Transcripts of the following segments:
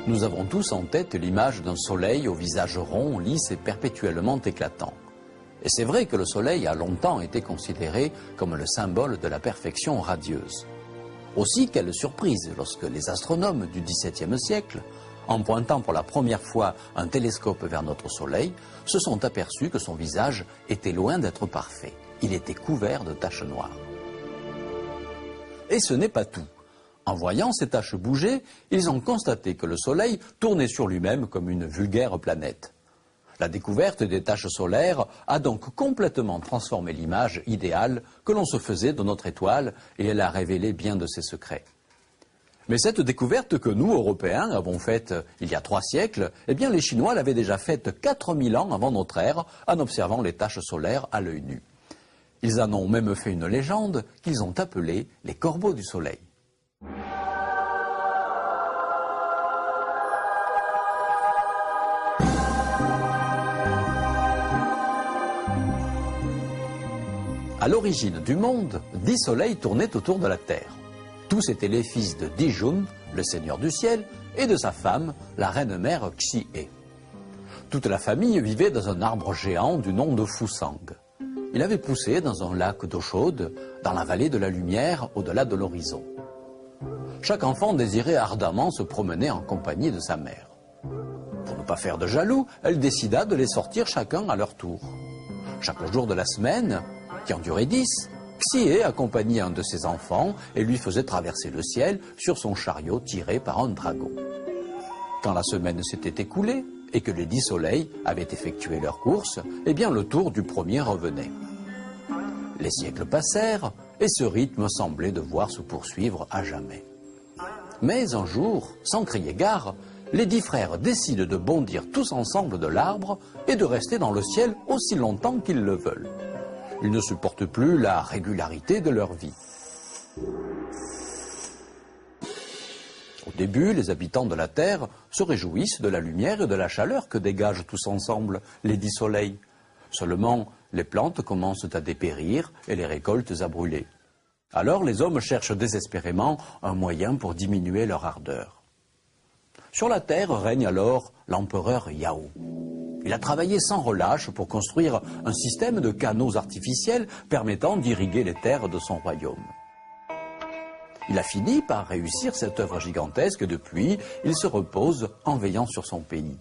Nous avons tous en tête l'image d'un soleil au visage rond, lisse et perpétuellement éclatant. Et c'est vrai que le soleil a longtemps été considéré comme le symbole de la perfection radieuse. Aussi, quelle surprise lorsque les astronomes du XVIIe siècle, en pointant pour la première fois un télescope vers notre soleil, se sont aperçus que son visage était loin d'être parfait. Il était couvert de taches noires. Et ce n'est pas tout. En voyant ces taches bouger, ils ont constaté que le Soleil tournait sur lui-même comme une vulgaire planète. La découverte des taches solaires a donc complètement transformé l'image idéale que l'on se faisait de notre étoile et elle a révélé bien de ses secrets. Mais cette découverte que nous, Européens, avons faite il y a 3 siècles, eh bien les Chinois l'avaient déjà faite 4000 ans avant notre ère en observant les taches solaires à l'œil nu. Ils en ont même fait une légende qu'ils ont appelée les corbeaux du Soleil. À l'origine du monde, 10 soleils tournaient autour de la Terre. Tous étaient les fils de Dijun, le seigneur du ciel, et de sa femme, la reine-mère Xie. Toute la famille vivait dans un arbre géant du nom de Fusang. Il avait poussé dans un lac d'eau chaude, dans la vallée de la lumière, au-delà de l'horizon. Chaque enfant désirait ardemment se promener en compagnie de sa mère. Pour ne pas faire de jaloux, elle décida de les sortir chacun à leur tour. Chaque jour de la semaine, qui en durait 10, Xie accompagnait un de ses enfants et lui faisait traverser le ciel sur son chariot tiré par un dragon. Quand la semaine s'était écoulée et que les 10 soleils avaient effectué leur course, eh bien le tour du premier revenait. Les siècles passèrent et ce rythme semblait devoir se poursuivre à jamais. Mais un jour, sans crier gare, les 10 frères décident de bondir tous ensemble de l'arbre et de rester dans le ciel aussi longtemps qu'ils le veulent. Ils ne supportent plus la régularité de leur vie. Au début, les habitants de la Terre se réjouissent de la lumière et de la chaleur que dégagent tous ensemble les 10 soleils. Seulement, les plantes commencent à dépérir et les récoltes à brûler. Alors les hommes cherchent désespérément un moyen pour diminuer leur ardeur. Sur la Terre règne alors l'empereur Yao. Il a travaillé sans relâche pour construire un système de canaux artificiels permettant d'irriguer les terres de son royaume. Il a fini par réussir cette œuvre gigantesque et depuis, il se repose en veillant sur son pays.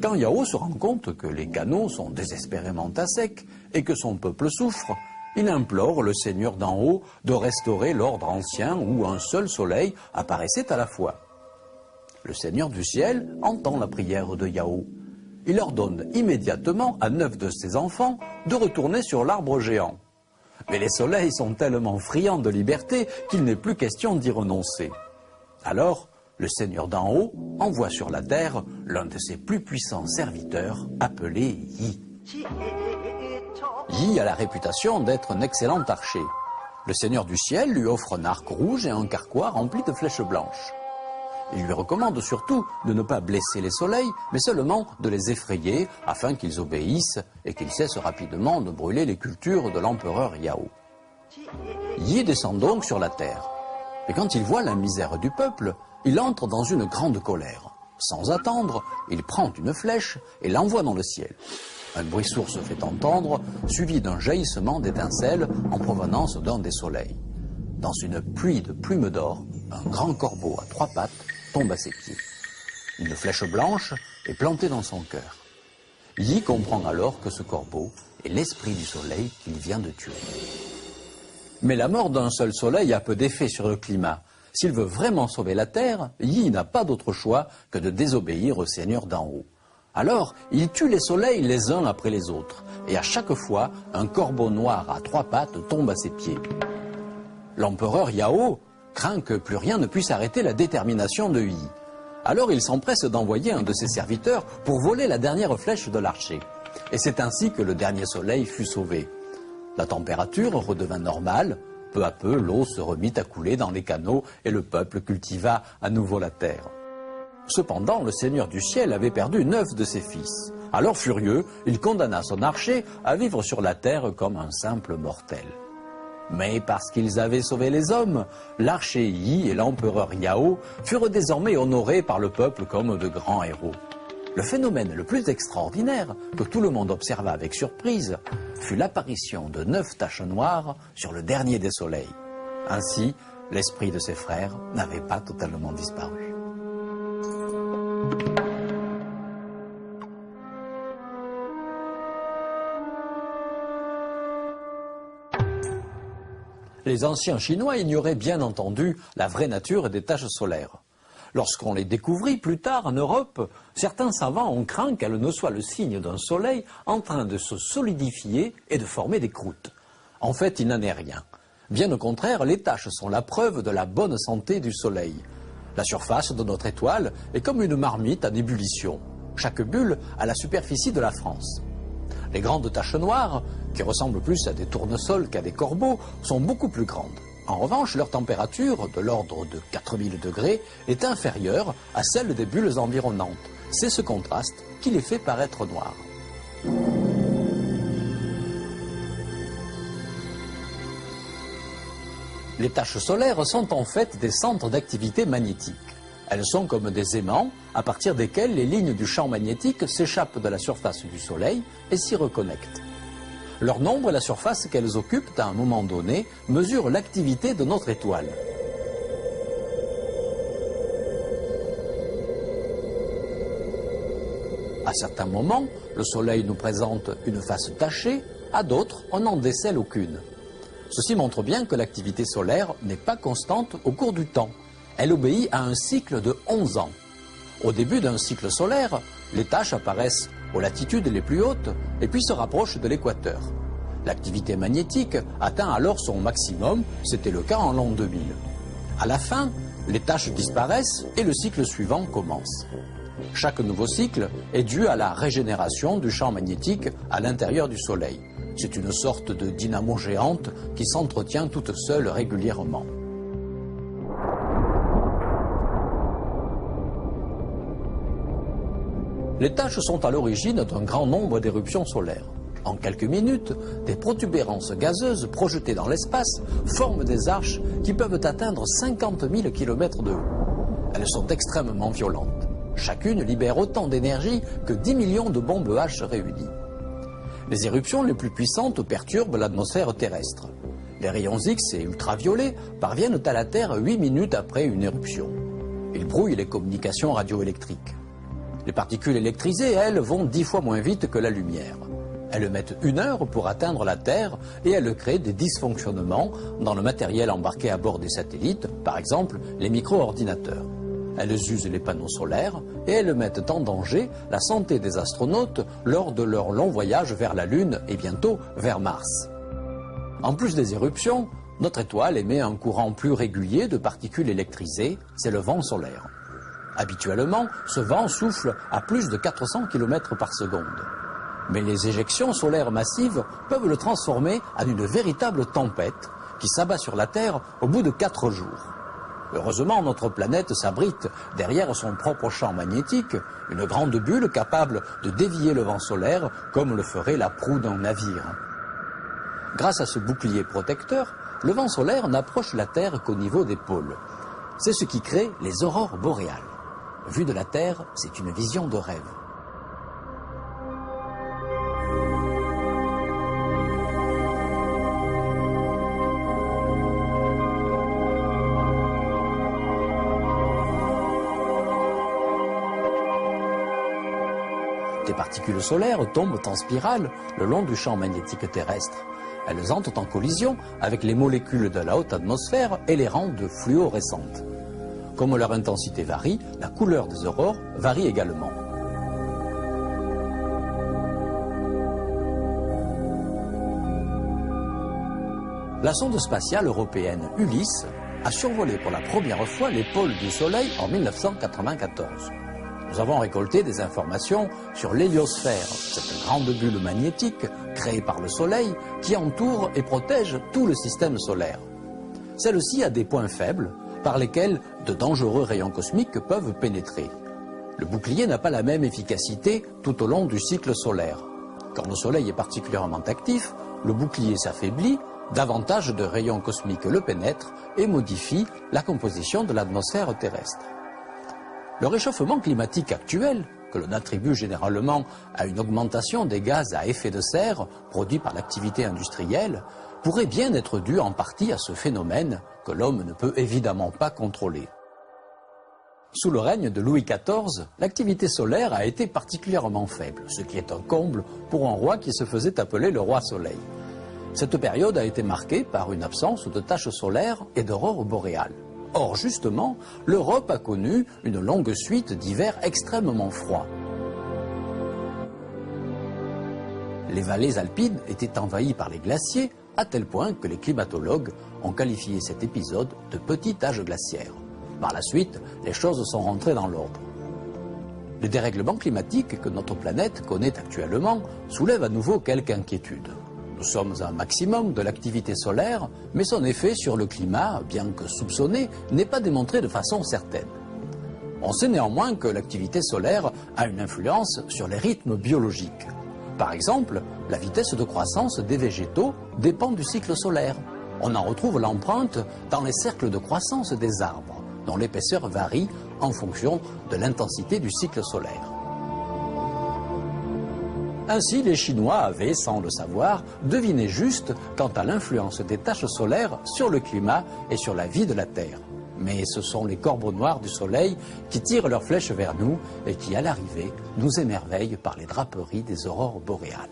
Quand Yao se rend compte que les canaux sont désespérément à sec et que son peuple souffre, il implore le Seigneur d'en haut de restaurer l'ordre ancien où un seul soleil apparaissait à la fois. Le Seigneur du ciel entend la prière de Yao. Il ordonne immédiatement à 9 de ses enfants de retourner sur l'arbre géant. Mais les soleils sont tellement friands de liberté qu'il n'est plus question d'y renoncer. Alors, le Seigneur d'en haut envoie sur la terre l'un de ses plus puissants serviteurs appelé Yi. Yi a la réputation d'être un excellent archer. Le Seigneur du ciel lui offre un arc rouge et un carquois rempli de flèches blanches. Il lui recommande surtout de ne pas blesser les soleils, mais seulement de les effrayer afin qu'ils obéissent et qu'ils cessent rapidement de brûler les cultures de l'empereur Yao. Yi descend donc sur la terre. Et quand il voit la misère du peuple, il entre dans une grande colère. Sans attendre, il prend une flèche et l'envoie dans le ciel. Un bruit sourd se fait entendre, suivi d'un jaillissement d'étincelles en provenance d'un des soleils. Dans une pluie de plumes d'or, un grand corbeau à 3 pattes tombe à ses pieds. Une flèche blanche est plantée dans son cœur. Yi comprend alors que ce corbeau est l'esprit du soleil qu'il vient de tuer. Mais la mort d'un seul soleil a peu d'effet sur le climat. S'il veut vraiment sauver la Terre, Yi n'a pas d'autre choix que de désobéir au Seigneur d'en haut. Alors, il tue les soleils les uns après les autres, et à chaque fois, un corbeau noir à 3 pattes tombe à ses pieds. L'empereur Yao craint que plus rien ne puisse arrêter la détermination de Yi. Alors il s'empresse d'envoyer un de ses serviteurs pour voler la dernière flèche de l'archer. Et c'est ainsi que le dernier soleil fut sauvé. La température redevint normale, peu à peu l'eau se remit à couler dans les canaux et le peuple cultiva à nouveau la terre. Cependant, le Seigneur du ciel avait perdu 9 de ses fils. Alors furieux, il condamna son archer à vivre sur la terre comme un simple mortel. Mais parce qu'ils avaient sauvé les hommes, l'archer Yi et l'empereur Yao furent désormais honorés par le peuple comme de grands héros. Le phénomène le plus extraordinaire, que tout le monde observa avec surprise, fut l'apparition de 9 taches noires sur le dernier des soleils. Ainsi, l'esprit de ses frères n'avait pas totalement disparu. Les anciens Chinois ignoraient bien entendu la vraie nature des taches solaires. Lorsqu'on les découvrit plus tard en Europe, certains savants ont craint qu'elles ne soient le signe d'un soleil en train de se solidifier et de former des croûtes. En fait, il n'en est rien. Bien au contraire, les taches sont la preuve de la bonne santé du soleil. La surface de notre étoile est comme une marmite en ébullition. Chaque bulle a la superficie de la France. Les grandes taches noires, qui ressemblent plus à des tournesols qu'à des corbeaux, sont beaucoup plus grandes. En revanche, leur température, de l'ordre de 4000 degrés, est inférieure à celle des bulles environnantes. C'est ce contraste qui les fait paraître noires. Les taches solaires sont en fait des centres d'activité magnétique. Elles sont comme des aimants à partir desquels les lignes du champ magnétique s'échappent de la surface du Soleil et s'y reconnectent. Leur nombre et la surface qu'elles occupent à un moment donné mesurent l'activité de notre étoile. À certains moments, le Soleil nous présente une face tachée, à d'autres, on n'en décèle aucune. Ceci montre bien que l'activité solaire n'est pas constante au cours du temps. Elle obéit à un cycle de 11 ans. Au début d'un cycle solaire, les taches apparaissent aux latitudes les plus hautes et puis se rapprochent de l'équateur. L'activité magnétique atteint alors son maximum, c'était le cas en l'an 2000. À la fin, les taches disparaissent et le cycle suivant commence. Chaque nouveau cycle est dû à la régénération du champ magnétique à l'intérieur du Soleil. C'est une sorte de dynamo géante qui s'entretient toute seule régulièrement. Les taches sont à l'origine d'un grand nombre d'éruptions solaires. En quelques minutes, des protubérances gazeuses projetées dans l'espace forment des arches qui peuvent atteindre 50 000 km de haut. Elles sont extrêmement violentes. Chacune libère autant d'énergie que 10 millions de bombes H réunies. Les éruptions les plus puissantes perturbent l'atmosphère terrestre. Les rayons X et ultraviolets parviennent à la Terre 8 minutes après une éruption. Ils brouillent les communications radioélectriques. Les particules électrisées, elles, vont 10 fois moins vite que la lumière. Elles mettent 1 heure pour atteindre la Terre et elles créent des dysfonctionnements dans le matériel embarqué à bord des satellites, par exemple les micro-ordinateurs. Elles usent les panneaux solaires et elles mettent en danger la santé des astronautes lors de leur long voyage vers la Lune et bientôt vers Mars. En plus des éruptions, notre étoile émet un courant plus régulier de particules électrisées, c'est le vent solaire. Habituellement, ce vent souffle à plus de 400 km par seconde. Mais les éjections solaires massives peuvent le transformer en une véritable tempête qui s'abat sur la Terre au bout de 4 jours. Heureusement, notre planète s'abrite derrière son propre champ magnétique, une grande bulle capable de dévier le vent solaire comme le ferait la proue d'un navire. Grâce à ce bouclier protecteur, le vent solaire n'approche la Terre qu'au niveau des pôles. C'est ce qui crée les aurores boréales. Vu de la Terre, c'est une vision de rêve. Des particules solaires tombent en spirale le long du champ magnétique terrestre. Elles entrent en collision avec les molécules de la haute atmosphère et les rendent fluorescentes. Comme leur intensité varie, la couleur des aurores varie également. La sonde spatiale européenne Ulysse a survolé pour la première fois les pôles du Soleil en 1994. Nous avons récolté des informations sur l'héliosphère, cette grande bulle magnétique créée par le Soleil qui entoure et protège tout le système solaire. Celle-ci a des points faibles par lesquels de dangereux rayons cosmiques peuvent pénétrer. Le bouclier n'a pas la même efficacité tout au long du cycle solaire. Quand le Soleil est particulièrement actif, le bouclier s'affaiblit davantage de rayons cosmiques le pénètrent et modifient la composition de l'atmosphère terrestre. Le réchauffement climatique actuel, que l'on attribue généralement à une augmentation des gaz à effet de serre produits par l'activité industrielle, pourrait bien être dû en partie à ce phénomène que l'homme ne peut évidemment pas contrôler. Sous le règne de Louis XIV, l'activité solaire a été particulièrement faible, ce qui est un comble pour un roi qui se faisait appeler le roi Soleil. Cette période a été marquée par une absence de taches solaires et d'aurores boréales. Or, justement, l'Europe a connu une longue suite d'hivers extrêmement froids. Les vallées alpines étaient envahies par les glaciers, à tel point que les climatologues ont qualifié cet épisode de petit âge glaciaire. Par la suite, les choses sont rentrées dans l'ordre. Le dérèglement climatique que notre planète connaît actuellement soulève à nouveau quelques inquiétudes. Nous sommes à un maximum de l'activité solaire, mais son effet sur le climat, bien que soupçonné, n'est pas démontré de façon certaine. On sait néanmoins que l'activité solaire a une influence sur les rythmes biologiques. Par exemple, la vitesse de croissance des végétaux dépend du cycle solaire. On en retrouve l'empreinte dans les cercles de croissance des arbres, dont l'épaisseur varie en fonction de l'intensité du cycle solaire. Ainsi, les Chinois avaient, sans le savoir, deviné juste quant à l'influence des taches solaires sur le climat et sur la vie de la Terre. Mais ce sont les corbeaux noirs du Soleil qui tirent leurs flèches vers nous et qui, à l'arrivée, nous émerveillent par les draperies des aurores boréales.